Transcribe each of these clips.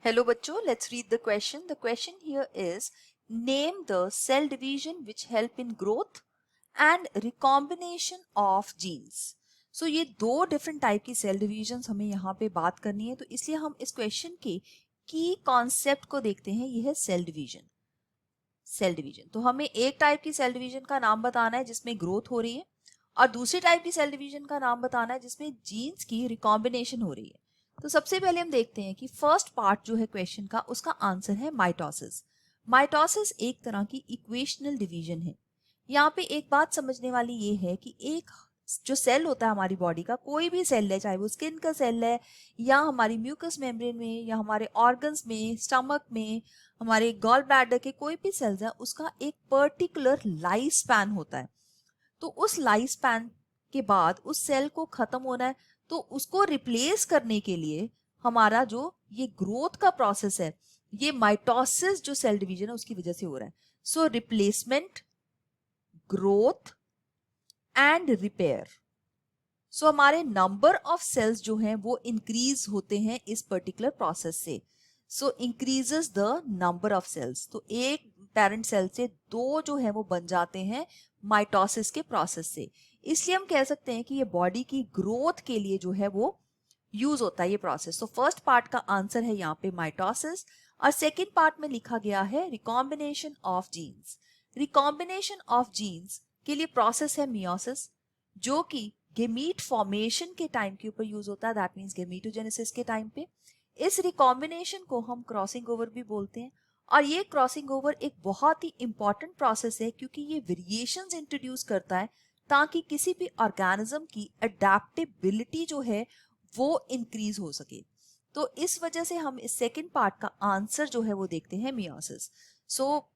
Hello बच्चों, let's read the question. The question here is name the cell division which help in growth and recombination of genes. So ये दो different type की cell divisions हमें यहाँ पे बात करनी है, तो इसलिए हम इस क्वेश्चन के की कॉन्सेप्ट को देखते हैं. ये है सेल डिवीजन. सेल डिवीजन तो हमें एक टाइप की सेल डिवीजन का नाम बताना है जिसमें ग्रोथ हो रही है और दूसरी टाइप की सेल डिवीजन का नाम बताना है जिसमें जीन्स की रिकॉम्बिनेशन हो रही है. तो सबसे पहले हम देखते हैं कि फर्स्ट पार्ट जो है क्वेश्चन का उसका आंसर है माइटोसिस. माइटोसिस एक तरह की इक्वेशनल डिवीजन है. यहाँ पे एक बात समझने वाली ये है कि एक जो सेल होता है हमारी बॉडी का, कोई भी सेल है, चाहे वो स्किन का सेल है या हमारी म्यूकस मेम्ब्रेन में या हमारे ऑर्गन्स में, स्टमक में, हमारे गॉल ब्लैडर के कोई भी सेल्स है, उसका एक पर्टिकुलर लाइफ स्पैन होता है. तो उस लाइफ स्पैन के बाद उस सेल को खत्म होना है, तो उसको रिप्लेस करने के लिए हमारा जो ये ग्रोथ का प्रोसेस है, ये माइटोसिस जो सेल डिवीजन है उसकी वजह से हो रहा है. सो रिप्लेसमेंट, ग्रोथ एंड रिपेयर. सो हमारे नंबर ऑफ सेल्स जो हैं वो इंक्रीज होते हैं इस पर्टिकुलर प्रोसेस से. So increases the number of cells. तो एक पेरेंट सेल से दो जो है वो बन जाते हैं माइटोसिस के प्रोसेस से. इसलिए हम कह सकते हैं कि ये बॉडी की ग्रोथ के लिए जो है वो यूज होता है ये प्रोसेस. तो फर्स्ट पार्ट का आंसर है यहाँ पे माइटोसिस और सेकेंड पार्ट में लिखा गया है recombination of genes. Recombination of genes के लिए प्रोसेस है मियोसिस, जो कि गेमीट फॉर्मेशन के टाइम के ऊपर यूज होता है. दैट मीन्स गेमीटोजेनेसिस के टाइम पे. इस रिकॉम्बिनेशन को हम क्रॉसिंग ओवर भी बोलते हैं और ये क्रॉसिंग ओवर एक बहुत ही इंपॉर्टेंट प्रोसेस है क्योंकि ये वेरिएशंस इंट्रोड्यूस करता है ताकि किसी भी ऑर्गेनिज्म की अडेप्टेबिलिटी जो है वो इंक्रीज हो सके. तो इस वजह से हम इस सेकेंड पार्ट का आंसर जो है वो देखते हैं meiosis. So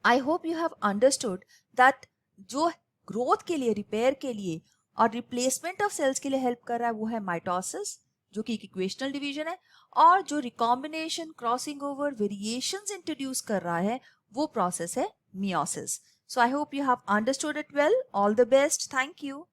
I hope you have understood that जो ग्रोथ के लिए, रिपेयर के लिए और रिप्लेसमेंट ऑफ सेल्स के लिए हेल्प कर रहा है वो है माइटोसिस, जो कि एक इक्वेशनल डिवीजन है, और जो recombination, crossing over, variations introduce कर रहा है वो प्रोसेस है meiosis. So I hope you have understood it well. All the best. Thank you.